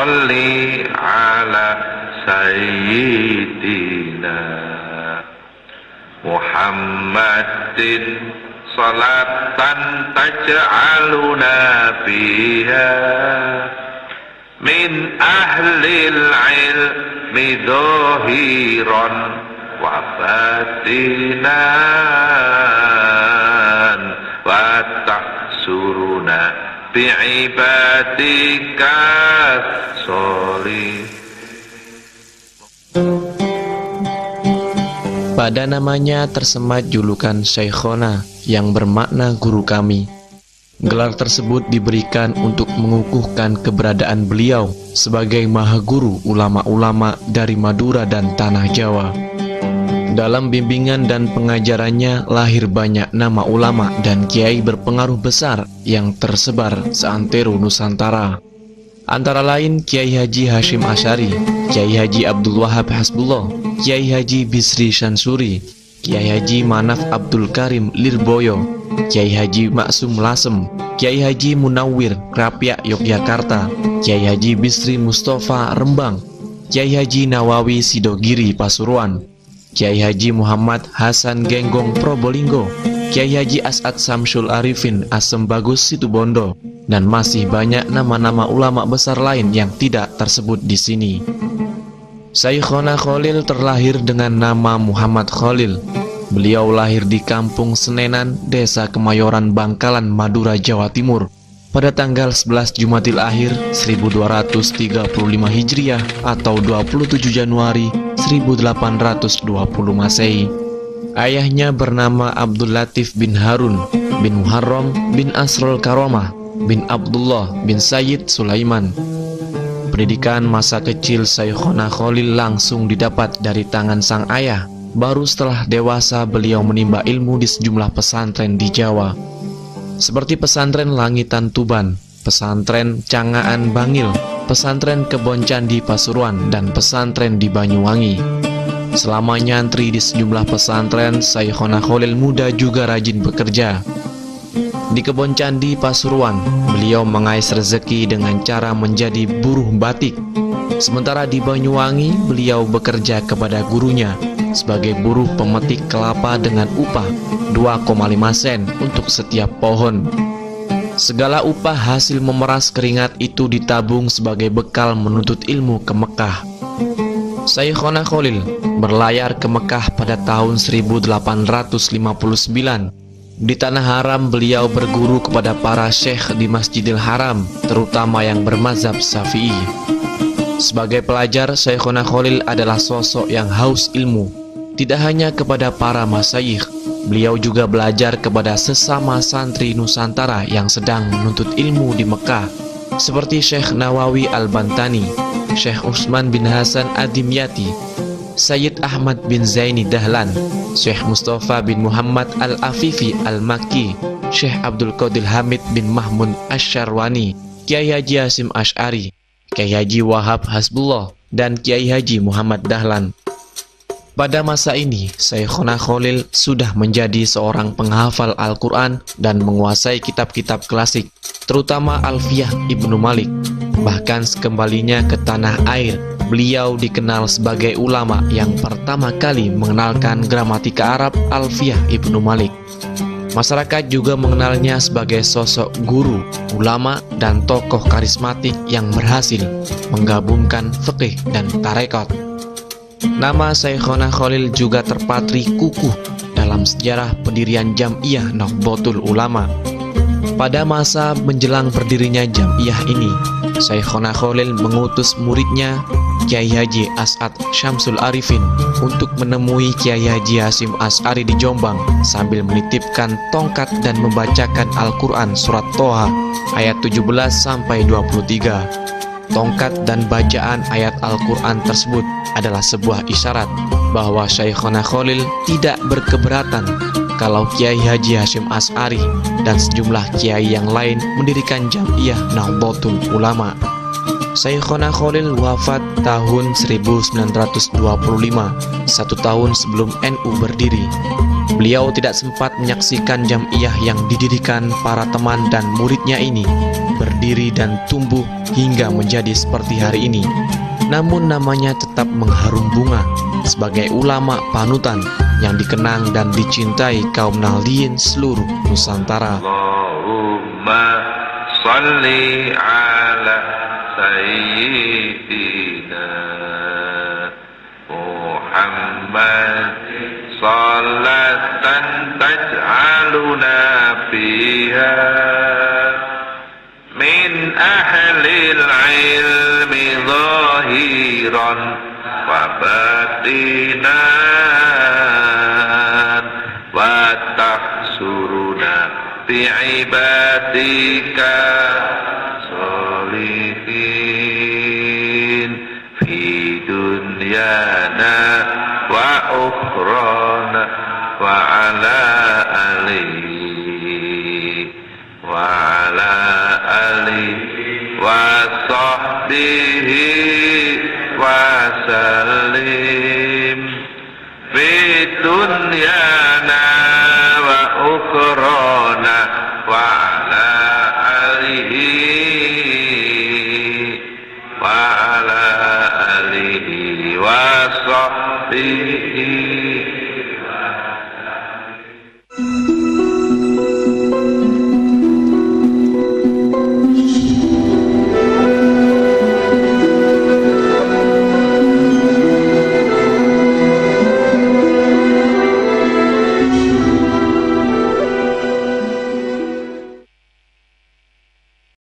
salli ala sayyidina Muhammadin salatan taj'aluna fiha min ahlil ilmi dhahiran wa batinan wa tahsuruna bi'ibadika sholih. Pada namanya tersemat julukan Syekhona yang bermakna guru kami. Gelar tersebut diberikan untuk mengukuhkan keberadaan beliau sebagai maha guru ulama-ulama dari Madura dan Tanah Jawa. Dalam bimbingan dan pengajarannya lahir banyak nama ulama dan kiai berpengaruh besar yang tersebar seantero Nusantara. Antara lain Kiai Haji Hashim Asy'ari, Kiai Haji Abdul Wahab Hasbullah, Kiai Haji Bisri Shansuri, Kiai Haji Manaf Abdul Karim Lirboyo, Kiai Haji Maksum Lasem, Kiai Haji Munawwir Krapyak Yogyakarta, Kiai Haji Bisri Mustafa Rembang, Kiai Haji Nawawi Sidogiri Pasuruan, Kiai Haji Muhammad Hasan Genggong Probolinggo, Kiai Haji As'ad Samsul Arifin Asem Bagus Situbondo, dan masih banyak nama-nama ulama besar lain yang tidak tersebut di sini. Syekhona Khalil terlahir dengan nama Muhammad Khalil. Beliau lahir di Kampung Senenan, Desa Kemayoran, Bangkalan, Madura, Jawa Timur pada tanggal 11 Jumadil Akhir 1235 Hijriah atau 27 Januari 1820 Masehi. Ayahnya bernama Abdul Latif bin Harun bin Muharram bin Asrul Karomah bin Abdullah bin Sayyid Sulaiman. Pendidikan masa kecil Syekhona Khalil langsung didapat dari tangan sang ayah. Baru setelah dewasa beliau menimba ilmu di sejumlah pesantren di Jawa, seperti pesantren Langitan Tuban, pesantren Cangaan Bangil, pesantren Kebon Candi Pasuruan, dan pesantren di Banyuwangi. Selama nyantri di sejumlah pesantren, Syekhona Khalil muda juga rajin bekerja. Di Kebon Candi Pasuruan, beliau mengais rezeki dengan cara menjadi buruh batik. Sementara di Banyuwangi, beliau bekerja kepada gurunya sebagai buruh pemetik kelapa dengan upah 2,5 sen untuk setiap pohon. Segala upah hasil memeras keringat itu ditabung sebagai bekal menuntut ilmu ke Mekah. Syekhona Khalil berlayar ke Mekah pada tahun 1859. Di Tanah Haram beliau berguru kepada para syekh di Masjidil Haram, terutama yang bermazhab Syafi'i. Sebagai pelajar, Syekhona Khalil adalah sosok yang haus ilmu. Tidak hanya kepada para masyayikh, beliau juga belajar kepada sesama santri Nusantara yang sedang menuntut ilmu di Mekah, seperti Syekh Nawawi Al-Bantani, Syekh Utsman bin Hasan Ad-Dimyati, Sayyid Ahmad bin Zaini Dahlan, Syekh Mustafa bin Muhammad Al-Afifi Al-Makki, Syekh Abdul Qadir Hamid bin Mahmud Asy-Syarwani, Kiai Haji Hashim Asy'ari, Kiai Haji Wahab Hasbullah, dan Kiai Haji Muhammad Dahlan. Pada masa ini, Syekhona Khalil sudah menjadi seorang penghafal Al-Quran dan menguasai kitab-kitab klasik, terutama Alfiyah Ibnu Malik. Bahkan sekembalinya ke tanah air, beliau dikenal sebagai ulama yang pertama kali mengenalkan gramatika Arab Alfiyah Ibnu Malik. Masyarakat juga mengenalnya sebagai sosok guru, ulama, dan tokoh karismatik yang berhasil menggabungkan fikih dan tarekat. Nama Syekhona Khalil juga terpatri kukuh dalam sejarah pendirian Jam'iyah Nahdlatul Ulama. Pada masa menjelang berdirinya Jam'iyah ini, Syekhona Khalil mengutus muridnya Kiai Haji As'ad Syamsul Arifin untuk menemui Kiai Haji Hashim Asy'ari di Jombang sambil menitipkan tongkat dan membacakan Al-Quran surat Toha ayat 17-23. Tongkat dan bacaan ayat Al-Quran tersebut adalah sebuah isyarat bahwa Syekhona Khalil tidak berkeberatan kalau Kiai Haji Hashim Asy'ari dan sejumlah kiai yang lain mendirikan Jam'iyah Nahdlatul Ulama. Syekhona Khalil wafat tahun 1925, 1 tahun sebelum NU berdiri. Beliau tidak sempat menyaksikan jam'iyah yang didirikan para teman dan muridnya ini berdiri dan tumbuh hingga menjadi seperti hari ini. Namun namanya tetap mengharum bunga sebagai ulama panutan yang dikenang dan dicintai kaum Nahdliyin seluruh Nusantara. Allahumma salli ala sayyidina Muhammad salatan taj'aluna fiha min ahlil ilmi zahiran wa batinan wa tahsuruna bi'ibadika solihin fi dunyana wa ukhrana wa ala alihi wa ala alihi wa sahbihi